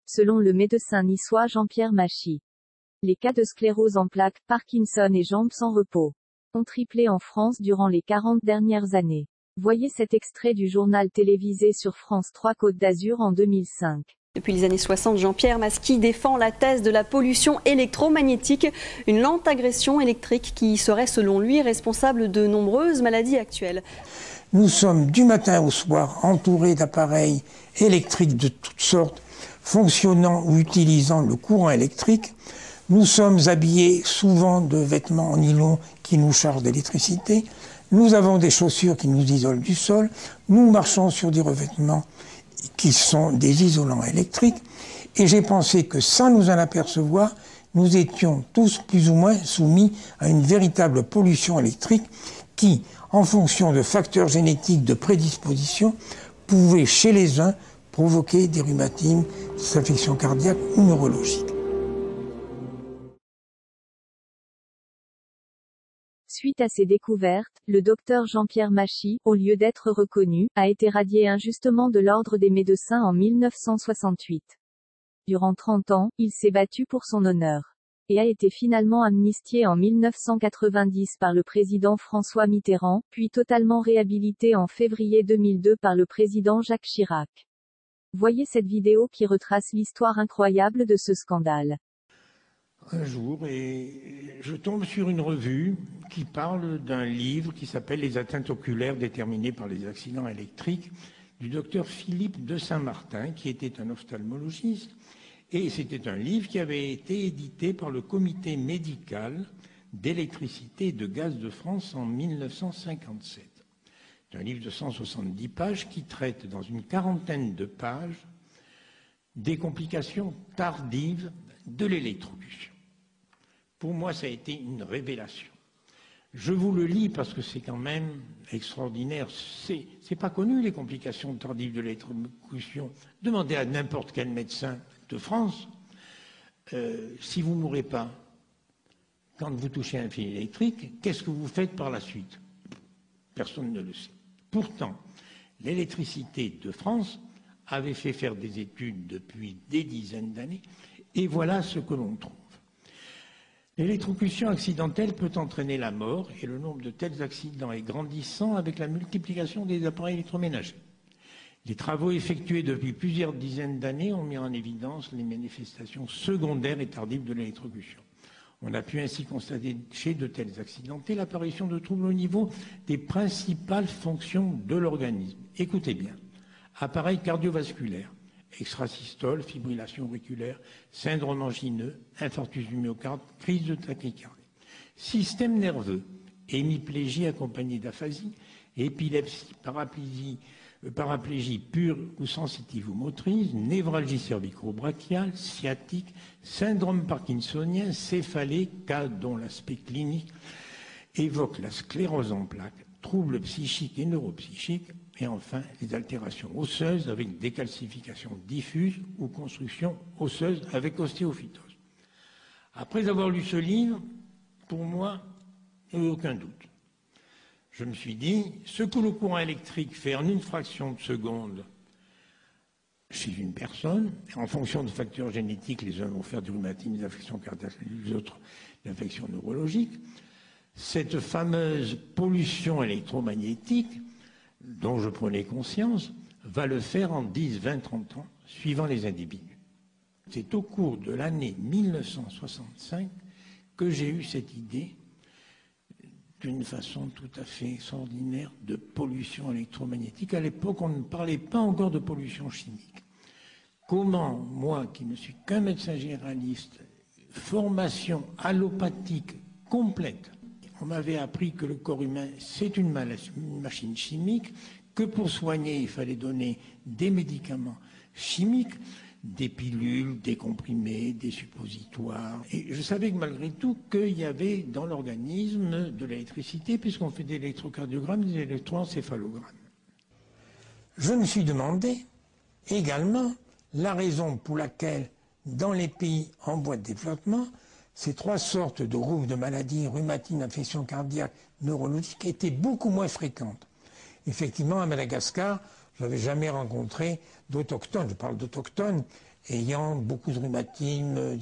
selon le médecin niçois Jean-Pierre Machy. Les cas de sclérose en plaques, Parkinson et jambes sans repos ont triplé en France durant les 40 dernières années. Voyez cet extrait du journal télévisé sur France 3 Côte d'Azur en 2005. Depuis les années 60, Jean-Pierre Machy défend la thèse de la pollution électromagnétique, une lente agression électrique qui serait selon lui responsable de nombreuses maladies actuelles. Nous sommes du matin au soir entourés d'appareils électriques de toutes sortes, fonctionnant ou utilisant le courant électrique. Nous sommes habillés souvent de vêtements en nylon qui nous chargent d'électricité. Nous avons des chaussures qui nous isolent du sol. Nous marchons sur des revêtements qui sont des isolants électriques. Et j'ai pensé que sans nous en apercevoir, nous étions tous plus ou moins soumis à une véritable pollution électrique qui, en fonction de facteurs génétiques de prédisposition, pouvait chez les uns provoquer des rhumatismes, des affections cardiaques ou neurologiques. Suite à ces découvertes, le docteur Jean-Pierre Machy, au lieu d'être reconnu, a été radié injustement de l'ordre des médecins en 1968. Durant 30 ans, il s'est battu pour son honneur. Et a été finalement amnistié en 1990 par le président François Mitterrand, puis totalement réhabilité en février 2002 par le président Jacques Chirac. Voyez cette vidéo qui retrace l'histoire incroyable de ce scandale. Un jour, et je tombe sur une revue qui parle d'un livre qui s'appelle « Les atteintes oculaires déterminées par les accidents électriques » du docteur Philippe de Saint-Martin, qui était un ophtalmologiste. Et c'était un livre qui avait été édité par le Comité médical d'électricité et de gaz de France en 1957. C'est un livre de 170 pages qui traite dans une quarantaine de pages des complications tardives de l'électrocution. Pour moi, ça a été une révélation. Je vous le lis parce que c'est quand même extraordinaire. C'est pas connu, les complications tardives de l'électrocution. Demandez à n'importe quel médecin de France, si vous ne mourrez pas quand vous touchez un fil électrique, qu'est-ce que vous faites par la suite? Personne ne le sait. Pourtant, l'électricité de France avait fait faire des études depuis des dizaines d'années, et voilà ce que l'on trouve. L'électrocution accidentelle peut entraîner la mort, et le nombre de tels accidents est grandissant avec la multiplication des appareils électroménagers. Les travaux effectués depuis plusieurs dizaines d'années ont mis en évidence les manifestations secondaires et tardives de l'électrocution. On a pu ainsi constater chez de tels accidentés l'apparition de troubles au niveau des principales fonctions de l'organisme. Écoutez bien, appareil cardiovasculaire, extrasystole, fibrillation auriculaire, syndrome angineux, infarctus du myocarde, crise de tachycardie. Système nerveux, hémiplégie accompagnée d'aphasie, épilepsie, paraplégie pure ou sensitive ou motrice, névralgie cervico-brachiale, sciatique, syndrome parkinsonien, céphalée, cas dont l'aspect clinique évoque la sclérose en plaques, troubles psychiques et neuropsychiques, et enfin les altérations osseuses avec décalcification diffuse ou construction osseuse avec ostéophytose. Après avoir lu ce livre, pour moi, il n'y a aucun doute. Je me suis dit, ce que le courant électrique fait en une fraction de seconde chez une personne, en fonction de facteurs génétiques, les uns vont faire du rhumatisme, des affections cardiaques, les autres des affections neurologiques, cette fameuse pollution électromagnétique dont je prenais conscience va le faire en 10, 20, 30 ans, suivant les individus. C'est au cours de l'année 1965 que j'ai eu cette idée d'une façon tout à fait extraordinaire de pollution électromagnétique. À l'époque, on ne parlait pas encore de pollution chimique. Comment, moi, qui ne suis qu'un médecin généraliste, formation allopathique complète, on m'avait appris que le corps humain, c'est une machine chimique, que pour soigner, il fallait donner des médicaments chimiques, des pilules, des comprimés, des suppositoires. Et je savais que malgré tout, qu'il y avait dans l'organisme de l'électricité, puisqu'on fait des électrocardiogrammes, des électroencéphalogrammes. Je me suis demandé également la raison pour laquelle, dans les pays en voie de développement, ces trois sortes de groupes de maladies, rhumatisme, affections cardiaques, neurologiques, étaient beaucoup moins fréquentes. Effectivement, à Madagascar, je n'avais jamais rencontré d'autochtones, je parle d'autochtones, ayant beaucoup de rhumatisme,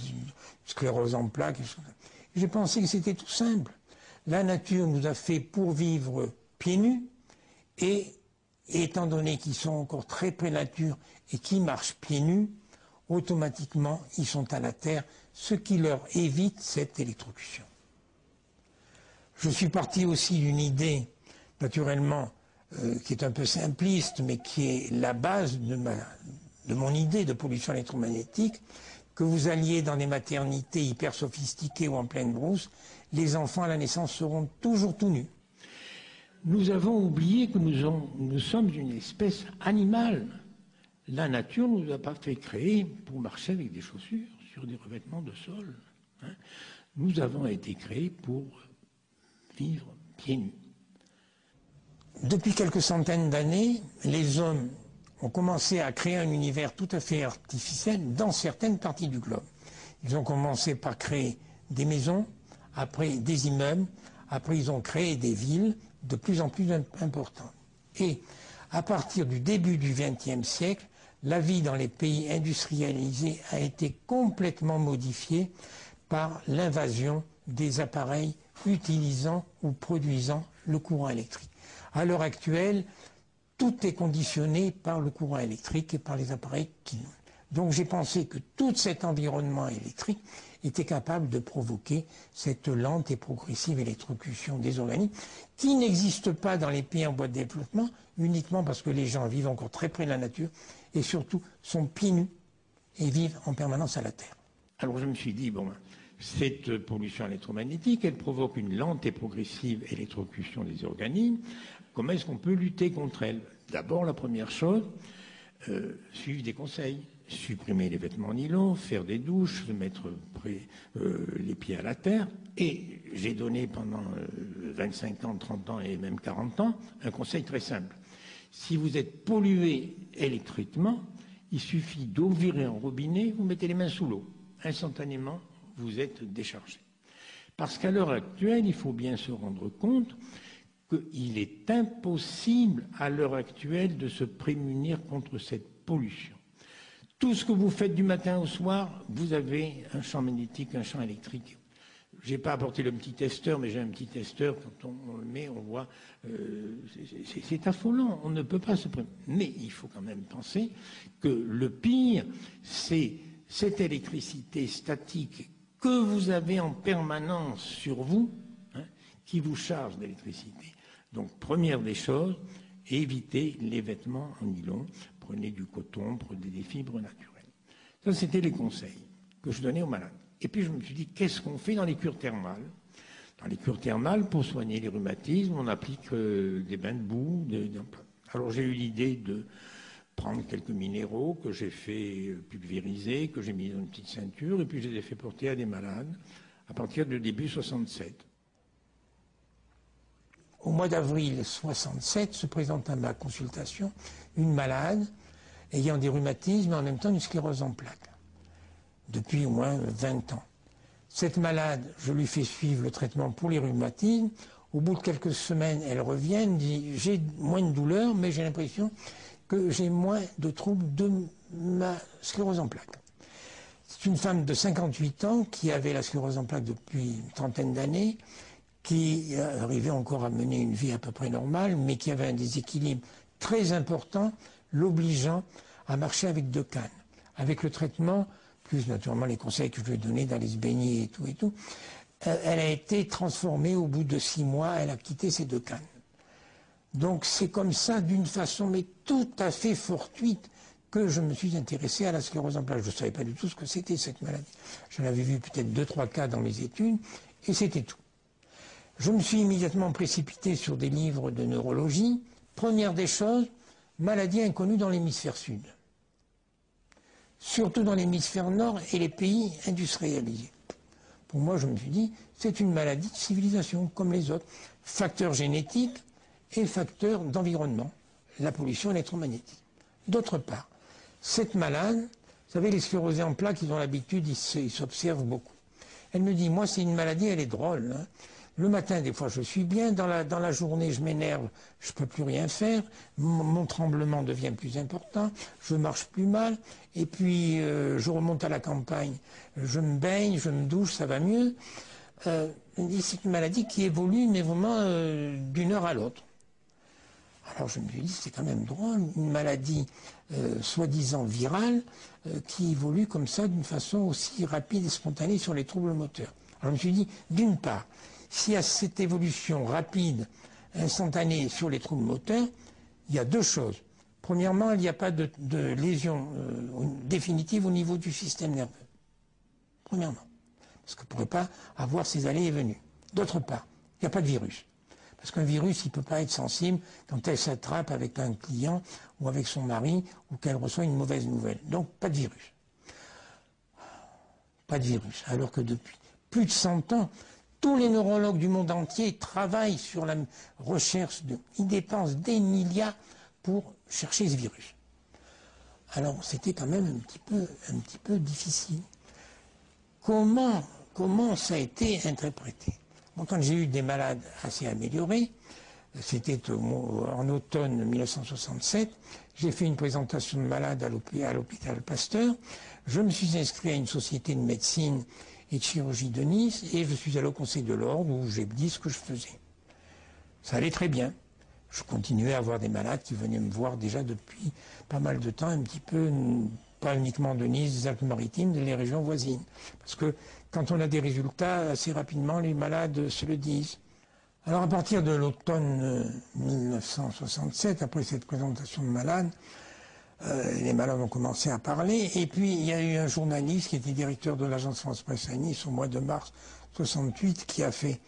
sclérose en plaques. J'ai pensé que c'était tout simple. La nature nous a fait pour vivre pieds nus, et étant donné qu'ils sont encore très près de la nature et qu'ils marchent pieds nus, automatiquement ils sont à la terre, ce qui leur évite cette électrocution. Je suis parti aussi d'une idée, naturellement, qui est un peu simpliste, mais qui est la base de mon idée de pollution électromagnétique, que vous alliez dans des maternités hyper sophistiquées ou en pleine brousse, les enfants à la naissance seront toujours tout nus. Nous avons oublié que nous sommes une espèce animale. La nature ne nous a pas fait créer pour marcher avec des chaussures sur des revêtements de sol. Hein. Nous avons été créés pour vivre pieds nus. Depuis quelques centaines d'années, les hommes ont commencé à créer un univers tout à fait artificiel dans certaines parties du globe. Ils ont commencé par créer des maisons, après des immeubles, après ils ont créé des villes de plus en plus importantes. Et à partir du début du XXe siècle, la vie dans les pays industrialisés a été complètement modifiée par l'invasion des appareils utilisant ou produisant le courant électrique. À l'heure actuelle, tout est conditionné par le courant électrique et par les appareils qui... Donc j'ai pensé que tout cet environnement électrique était capable de provoquer cette lente et progressive électrocution des organismes qui n'existe pas dans les pays en voie de développement uniquement parce que les gens vivent encore très près de la nature et surtout sont pieds nus et vivent en permanence à la terre. Alors je me suis dit, bon, cette pollution électromagnétique, elle provoque une lente et progressive électrocution des organismes. Comment est-ce qu'on peut lutter contre elle? D'abord, la première chose, suivre des conseils. Supprimer les vêtements en nylon, faire des douches, se mettre les pieds à la terre. Et j'ai donné pendant 25 ans, 30 ans et même 40 ans un conseil très simple. Si vous êtes pollué électriquement, il suffit d'ouvrir un robinet, vous mettez les mains sous l'eau. Instantanément, vous êtes déchargé. Parce qu'à l'heure actuelle, il faut bien se rendre compte qu'il est impossible à l'heure actuelle de se prémunir contre cette pollution. Tout ce que vous faites du matin au soir, vous avez un champ magnétique, un champ électrique. J'ai pas apporté le petit testeur, mais j'ai un petit testeur. Quand on le met, on voit. C'est affolant. On ne peut pas se prémunir. Mais il faut quand même penser que le pire, c'est cette électricité statique que vous avez en permanence sur vous, hein, qui vous charge d'électricité. Donc, première des choses, évitez les vêtements en nylon. Prenez du coton, prenez des fibres naturelles. Ça, c'était les conseils que je donnais aux malades. Et puis, je me suis dit, qu'est-ce qu'on fait dans les cures thermales? Dans les cures thermales, pour soigner les rhumatismes, on applique des bains de boue. Alors, j'ai eu l'idée de prendre quelques minéraux que j'ai fait pulvériser, que j'ai mis dans une petite ceinture, et puis je les ai fait porter à des malades à partir du début 67. Au mois d'avril 67 se présente à ma consultation une malade ayant des rhumatismes et en même temps une sclérose en plaques, depuis au moins 20 ans. Cette malade, je lui fais suivre le traitement pour les rhumatismes. Au bout de quelques semaines, elle revient, dit « j'ai moins de douleur, mais j'ai l'impression que j'ai moins de troubles de ma sclérose en plaques ». C'est une femme de 58 ans qui avait la sclérose en plaques depuis une trentaine d'années, qui arrivait encore à mener une vie à peu près normale, mais qui avait un déséquilibre très important, l'obligeant à marcher avec 2 cannes. Avec le traitement, plus naturellement les conseils que je lui ai donnés d'aller se baigner et tout, elle a été transformée au bout de 6 mois, elle a quitté ses 2 cannes. Donc c'est comme ça, d'une façon mais tout à fait fortuite, que je me suis intéressé à la sclérose en plaques. Je ne savais pas du tout ce que c'était cette maladie. J'en avais vu peut-être 2-3 cas dans mes études, et c'était tout. Je me suis immédiatement précipité sur des livres de neurologie. Première des choses, maladie inconnue dans l'hémisphère sud. Surtout dans l'hémisphère nord et les pays industrialisés. Pour moi, je me suis dit, c'est une maladie de civilisation, comme les autres. Facteur génétique et facteur d'environnement, la pollution électromagnétique. D'autre part, cette malade, vous savez, les sclérosés en plaques, ils ont l'habitude, ils s'observent beaucoup. Elle me dit, moi, c'est une maladie, elle est drôle, hein. Le matin, des fois, je suis bien. Dans la journée, je m'énerve, je peux plus rien faire. Mon tremblement devient plus important. Je marche plus mal. Et puis, je remonte à la campagne. Je me baigne, je me douche, ça va mieux. C'est une maladie qui évolue, mais vraiment d'une heure à l'autre. Alors, je me suis dit, c'est quand même drôle, une maladie soi-disant virale qui évolue comme ça d'une façon aussi rapide et spontanée sur les troubles moteurs. Alors, je me suis dit, d'une part, s'il y a cette évolution rapide, instantanée sur les troubles moteurs, il y a deux choses. Premièrement, il n'y a pas de lésion définitive au niveau du système nerveux. Premièrement. Parce qu'on ne pourrait pas avoir ces allées et venues. D'autre part, il n'y a pas de virus. Parce qu'un virus, il ne peut pas être sensible quand elle s'attrape avec un client ou avec son mari ou qu'elle reçoit une mauvaise nouvelle. Donc, pas de virus. Pas de virus. Alors que depuis plus de 100 ans, tous les neurologues du monde entier travaillent sur la recherche ils dépensent des milliards pour chercher ce virus. Alors, c'était quand même un petit peu difficile. Comment ça a été interprété? Bon, quand j'ai eu des malades assez améliorés, c'était en automne 1967, j'ai fait une présentation de malades à l'hôpital Pasteur. Je me suis inscrit à une société de médecine et de chirurgie de Nice, et je suis allé au Conseil de l'Ordre où j'ai dit ce que je faisais. Ça allait très bien. Je continuais à avoir des malades qui venaient me voir déjà depuis pas mal de temps, un petit peu, pas uniquement de Nice, des Alpes-Maritimes, des régions voisines. Parce que quand on a des résultats, assez rapidement, les malades se le disent. Alors à partir de l'automne 1967, après cette présentation de malades, les malades ont commencé à parler, et puis il y a eu un journaliste qui était directeur de l'agence France-Presse à Nice au mois de mars 68 qui a fait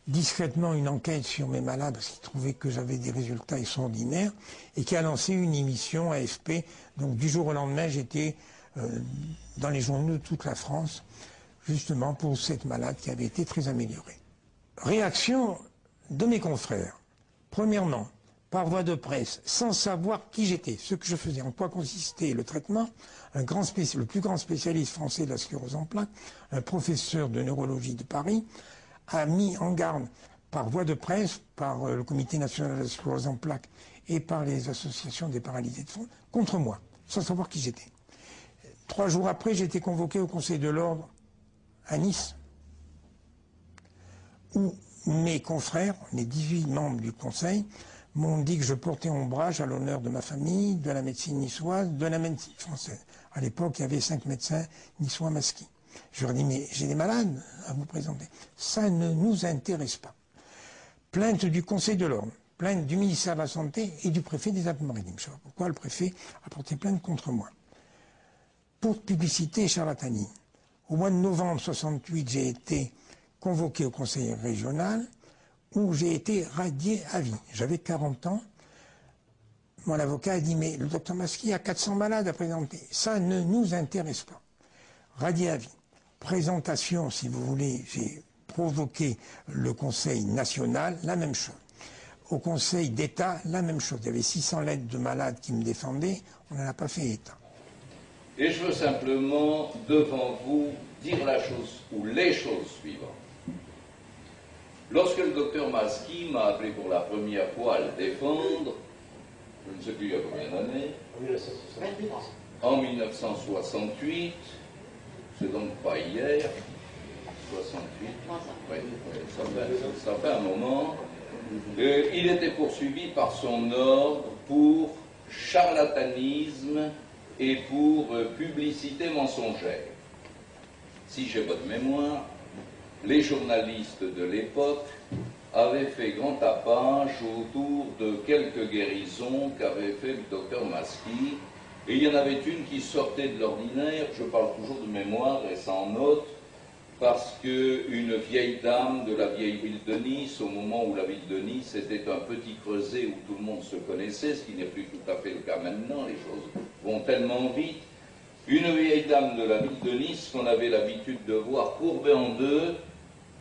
discrètement une enquête sur mes malades parce qu'il trouvait que j'avais des résultats extraordinaires et qui a lancé une émission AFP. Donc du jour au lendemain, j'étais dans les journaux de toute la France, justement pour cette malade qui avait été très améliorée. Réaction de mes confrères. Premièrement, par voie de presse, sans savoir qui j'étais, ce que je faisais, en quoi consistait le traitement, le plus grand spécialiste français de la sclérose en plaques, un professeur de neurologie de Paris, a mis en garde par voie de presse, par le Comité national de la sclérose en plaques et par les associations des paralysés de fond, contre moi, sans savoir qui j'étais. 3 jours après, j'ai été convoqué au Conseil de l'Ordre à Nice, où mes confrères, les 18 membres du Conseil, m'ont dit que je portais ombrage à l'honneur de ma famille, de la médecine niçoise, de la médecine française. À l'époque, il y avait 5 médecins niçois masqués. Je leur dis, mais j'ai des malades à vous présenter. Ça ne nous intéresse pas. Plainte du Conseil de l'Ordre, plainte du ministère de la Santé et du préfet des Alpes-Maritimes. Je ne sais pas pourquoi le préfet a porté plainte contre moi. Pour publicité et charlatanisme. Au mois de novembre 68, j'ai été convoqué au Conseil régional où j'ai été radié à vie. J'avais 40 ans. Mon avocat a dit, mais le docteur Masqui a 400 malades à présenter. Ça ne nous intéresse pas. Radié à vie. Présentation, si vous voulez, j'ai provoqué le Conseil national, la même chose. Au Conseil d'État, la même chose. Il y avait 600 lettres de malades qui me défendaient, on n'en a pas fait état. Et je veux simplement, devant vous, dire la chose, ou les choses suivantes. Lorsque le docteur Masqui m'a appelé pour la première fois à le défendre, je ne sais plus il y a combien d'années, en 1968, c'est donc pas hier, 68, ça fait un moment, il était poursuivi par son ordre pour charlatanisme et pour publicité mensongère. Si j'ai bonne mémoire, les journalistes de l'époque avaient fait grand tapage autour de quelques guérisons qu'avait fait le docteur Masqui, et il y en avait une qui sortait de l'ordinaire, je parle toujours de mémoire et sans note, parce qu'une vieille dame de la vieille ville de Nice, au moment où la ville de Nice était un petit creuset où tout le monde se connaissait, ce qui n'est plus tout à fait le cas maintenant, les choses vont tellement vite, une vieille dame de la ville de Nice qu'on avait l'habitude de voir courbée en deux,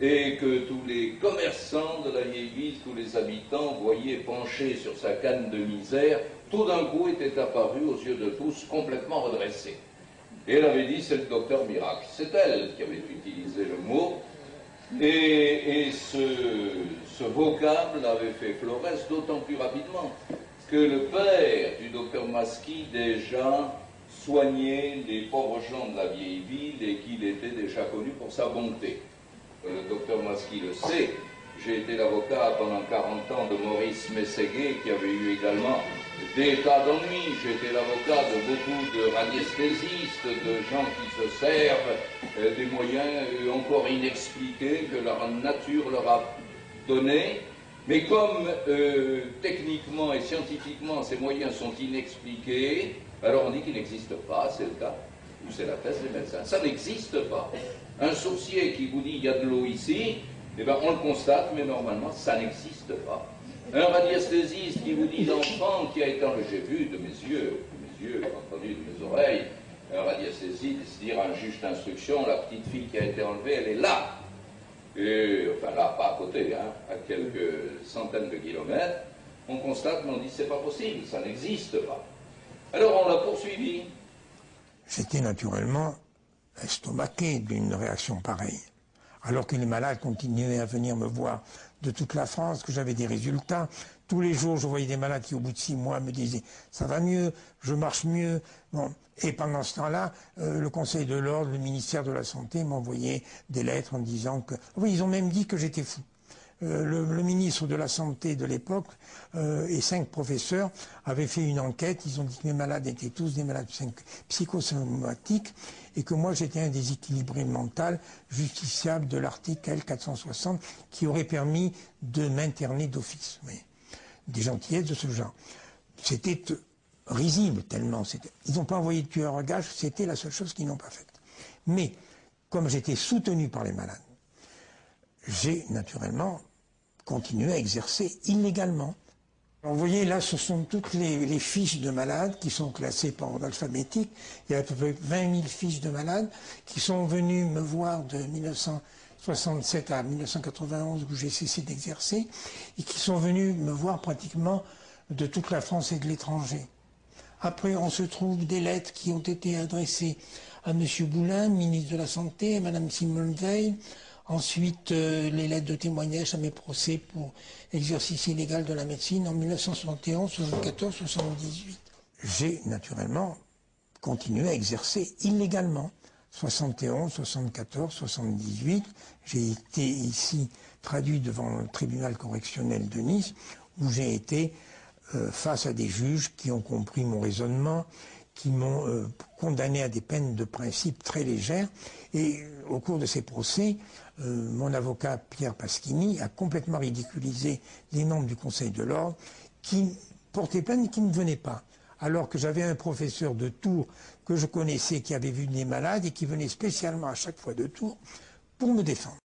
et que tous les commerçants de la vieille ville, tous les habitants voyaient pencher sur sa canne de misère, tout d'un coup était apparu aux yeux de tous complètement redressé. Et elle avait dit, c'est le docteur Miracle. C'est elle qui avait utilisé le mot. Et ce vocable avait fait florès d'autant plus rapidement que le père du docteur Masqui déjà soignait les pauvres gens de la vieille ville et qu'il était déjà connu pour sa bonté. Le docteur Masqui le sait. J'ai été l'avocat pendant 40 ans de Maurice Mességuet, qui avait eu également des tas d'ennuis. J'ai été l'avocat de beaucoup de radiesthésistes, de gens qui se servent des moyens encore inexpliqués que leur nature leur a donnés. Mais comme techniquement et scientifiquement ces moyens sont inexpliqués, alors on dit qu'ils n'existent pas, c'est le cas, ou c'est la thèse des médecins. Ça n'existe pas. Un sourcier qui vous dit il y a de l'eau ici, eh bien, on le constate, mais normalement, ça n'existe pas. Un radiesthésiste qui vous dit l'enfant qui a été enlevé, j'ai vu de mes yeux, entendu de mes oreilles, un radiesthésiste dire à un juge d'instruction, la petite fille qui a été enlevée, elle est là. Et, enfin là, pas à côté, hein, à quelques centaines de kilomètres. On constate, mais on dit c'est pas possible, ça n'existe pas. Alors on l'a poursuivi. J'étais naturellement estomaqué d'une réaction pareille. Alors que les malades continuaient à venir me voir de toute la France, que j'avais des résultats. Tous les jours, je voyais des malades qui, au bout de 6 mois, me disaient « ça va mieux, je marche mieux ». Bon. Et pendant ce temps-là, le Conseil de l'Ordre, le ministère de la Santé m'envoyait des lettres en disant que... Oui, ils ont même dit que j'étais fou. Le ministre de la Santé de l'époque et 5 professeurs avaient fait une enquête. Ils ont dit que mes malades étaient tous des malades psychosomatiques et que moi j'étais un déséquilibré mental justiciable de l'article L460 qui aurait permis de m'interner d'office. Oui. Des gentillesses de ce genre. C'était risible tellement. Ils n'ont pas envoyé de tueur à gages, c'était la seule chose qu'ils n'ont pas faite. Mais comme j'étais soutenu par les malades, j'ai naturellement continué à exercer illégalement. Alors, vous voyez, là, ce sont toutes les fiches de malades qui sont classées par ordre alphabétique. Il y a à peu près 20 000 fiches de malades qui sont venus me voir de 1967 à 1991 où j'ai cessé d'exercer et qui sont venus me voir pratiquement de toute la France et de l'étranger. Après, on se trouve des lettres qui ont été adressées à M. Boulin, ministre de la Santé, à Mme Simone Veil. Ensuite, les lettres de témoignage à mes procès pour exercice illégal de la médecine en 1971, 74, 78. J'ai naturellement continué à exercer illégalement. 71, 74, 78. J'ai été ici traduit devant le tribunal correctionnel de Nice, où j'ai été face à des juges qui ont compris mon raisonnement, qui m'ont condamné à des peines de principe très légères. Et au cours de ces procès, mon avocat Pierre Paschini a complètement ridiculisé les membres du Conseil de l'Ordre qui portaient plainte et qui ne venaient pas. Alors que j'avais un professeur de Tours que je connaissais qui avait vu des malades et qui venait spécialement à chaque fois de Tours pour me défendre.